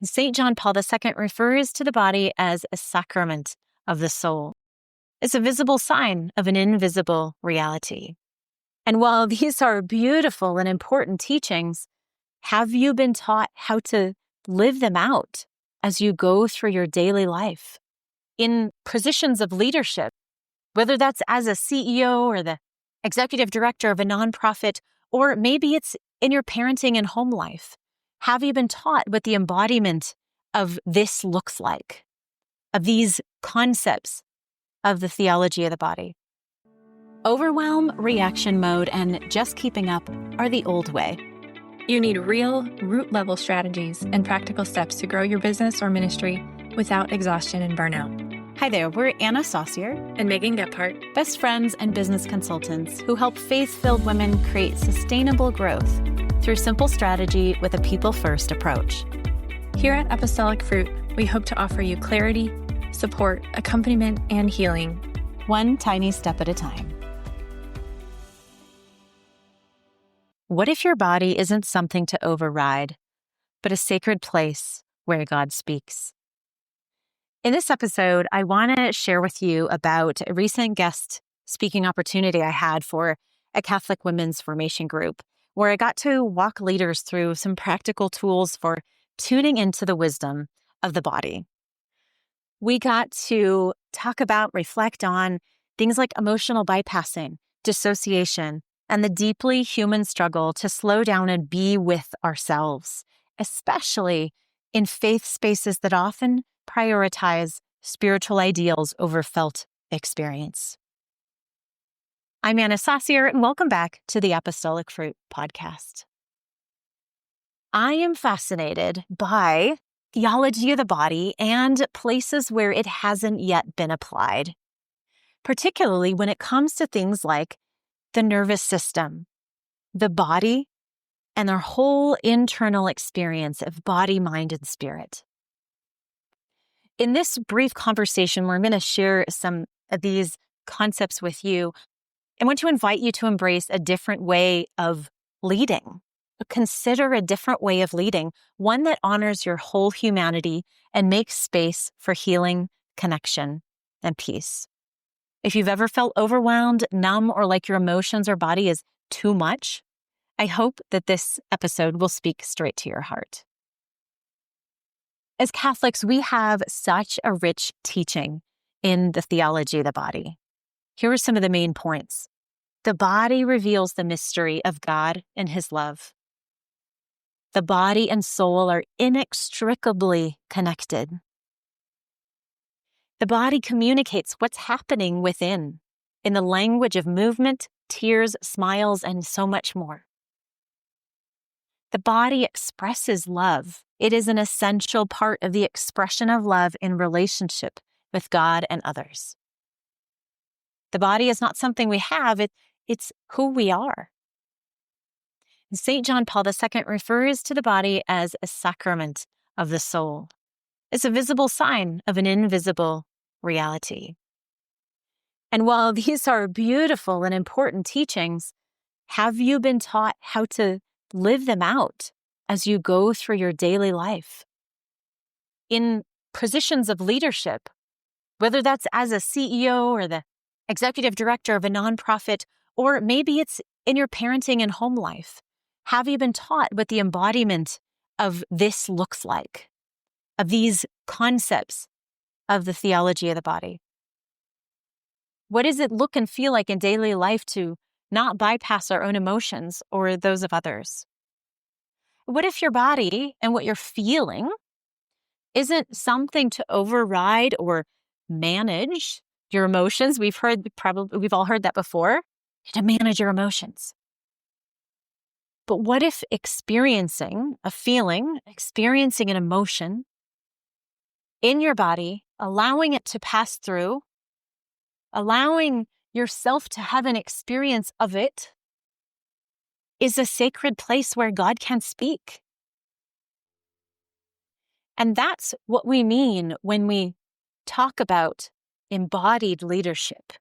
St. John Paul II refers to the body as a sacrament of the soul. It's a visible sign of an invisible reality. And while these are beautiful and important teachings, have you been taught how to live them out as you go through your daily life? In positions of leadership, whether that's as a CEO or the executive director of a nonprofit, or maybe it's in your parenting and home life. Have you been taught what the embodiment of this looks like, of these concepts of the theology of the body? Overwhelm, reaction mode, and just keeping up are the old way. You need real, root-level strategies and practical steps to grow your business or ministry without exhaustion and burnout. Hi there, we're Anna Saucier And Megan Gephardt, best friends and business consultants who help faith-filled women create sustainable growth through simple strategy with a people-first approach. Here at Apostolic Fruit, we hope to offer you clarity, support, accompaniment, and healing, one tiny step at a time. What if your body isn't something to override, but a sacred place where God speaks? In this episode, I want to share with you about a recent guest speaking opportunity I had for a Catholic women's formation group, where I got to walk leaders through some practical tools for tuning into the wisdom of the body. We got to talk about, reflect on things like emotional bypassing, dissociation, and the deeply human struggle to slow down and be with ourselves, especially in faith spaces that often prioritize spiritual ideals over felt experience. I'm Anna Saucier, and welcome back to the Apostolic Fruit podcast. I am fascinated by theology of the body and places where it hasn't yet been applied, particularly when it comes to things like the nervous system, the body, and their whole internal experience of body, mind, and spirit. In this brief conversation, where I'm going to share some of these concepts with you, I want to invite you to embrace a different way of leading. Consider a different way of leading, one that honors your whole humanity and makes space for healing, connection, and peace. If you've ever felt overwhelmed, numb, or like your emotions or body is too much, I hope that this episode will speak straight to your heart. As Catholics, we have such a rich teaching in the theology of the body. Here are some of the main points. The body reveals the mystery of God and His love. The body and soul are inextricably connected. The body communicates what's happening within in the language of movement, tears, smiles, and so much more. The body expresses love. It is an essential part of the expression of love in relationship with God and others. The body is not something we have, it's who we are. St. John Paul II refers to the body as a sacrament of the soul. It's a visible sign of an invisible reality. And while these are beautiful and important teachings, have you been taught how to live them out as you go through your daily life? In positions of leadership, whether that's as a CEO or the executive director of a nonprofit, or maybe it's in your parenting and home life, have you been taught what the embodiment of this looks like, of these concepts of the theology of the body? What does it look and feel like in daily life to not bypass our own emotions or those of others? What if your body and what you're feeling isn't something to override or manage your emotions? We've all heard that before, to manage your emotions. But what if experiencing a feeling, experiencing an emotion in your body, allowing it to pass through, allowing yourself to have an experience of it, is a sacred place where God can speak? And that's what we mean when we talk about embodied leadership.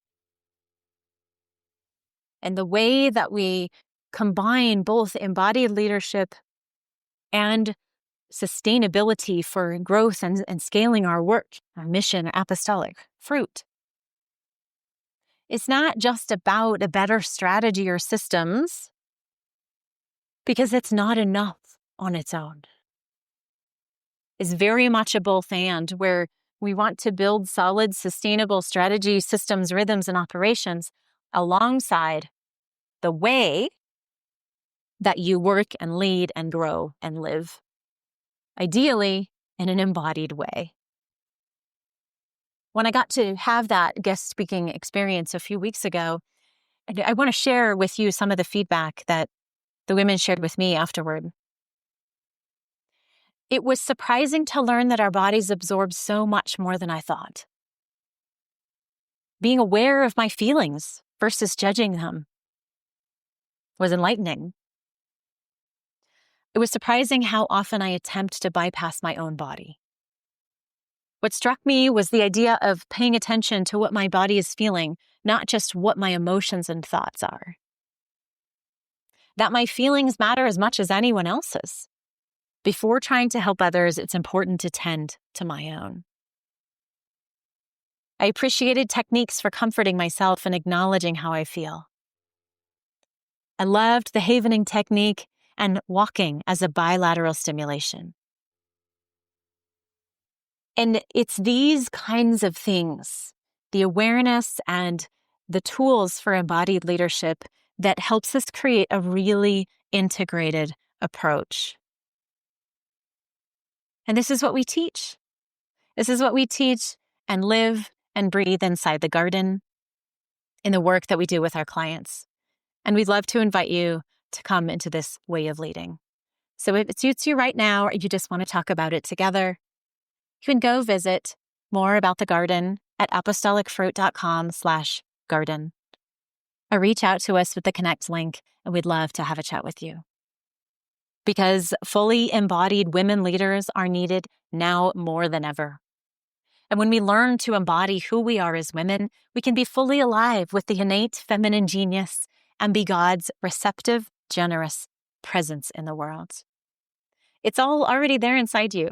And the way that we combine both embodied leadership and sustainability for growth and scaling our work, our mission, our apostolic fruit. It's not just about a better strategy or systems, because it's not enough on its own. It's very much a both and, where we want to build solid, sustainable strategy, systems, rhythms, and operations alongside the way that you work and lead and grow and live, ideally in an embodied way. When I got to have that guest speaking experience a few weeks ago, I want to share with you some of the feedback that the women shared with me afterward. It was surprising to learn that our bodies absorb so much more than I thought. Being aware of my feelings versus judging them was enlightening. It was surprising how often I attempt to bypass my own body. What struck me was the idea of paying attention to what my body is feeling, not just what my emotions and thoughts are. That my feelings matter as much as anyone else's. Before trying to help others, it's important to tend to my own. I appreciated techniques for comforting myself and acknowledging how I feel. I loved the havening technique and walking as a bilateral stimulation. And it's these kinds of things, the awareness and the tools for embodied leadership, that helps us create a really integrated approach. And this is what we teach. This is what we teach and live and breathe inside the garden, in the work that we do with our clients. And we'd love to invite you to come into this way of leading. So if it suits you right now, or you just want to talk about it together, you can go visit more about the garden at apostolicfruit.com/garden. Or reach out to us with the Connect link, and we'd love to have a chat with you. Because fully embodied women leaders are needed now more than ever. And when we learn to embody who we are as women, we can be fully alive with the innate feminine genius and be God's receptive, generous presence in the world. It's all already there inside you.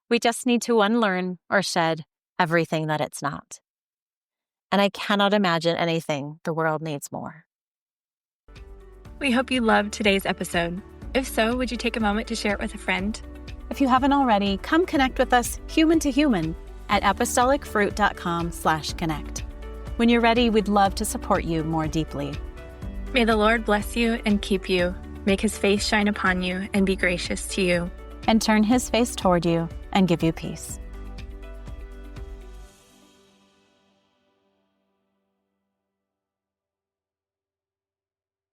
We just need to unlearn or shed everything that it's not. And I cannot imagine anything the world needs more. We hope you loved today's episode. If so, would you take a moment to share it with a friend? If you haven't already, come connect with us human to human at apostolicfruit.com/connect. When you're ready, we'd love to support you more deeply. May the Lord bless you and keep you, make his face shine upon you and be gracious to you, and turn his face toward you and give you peace.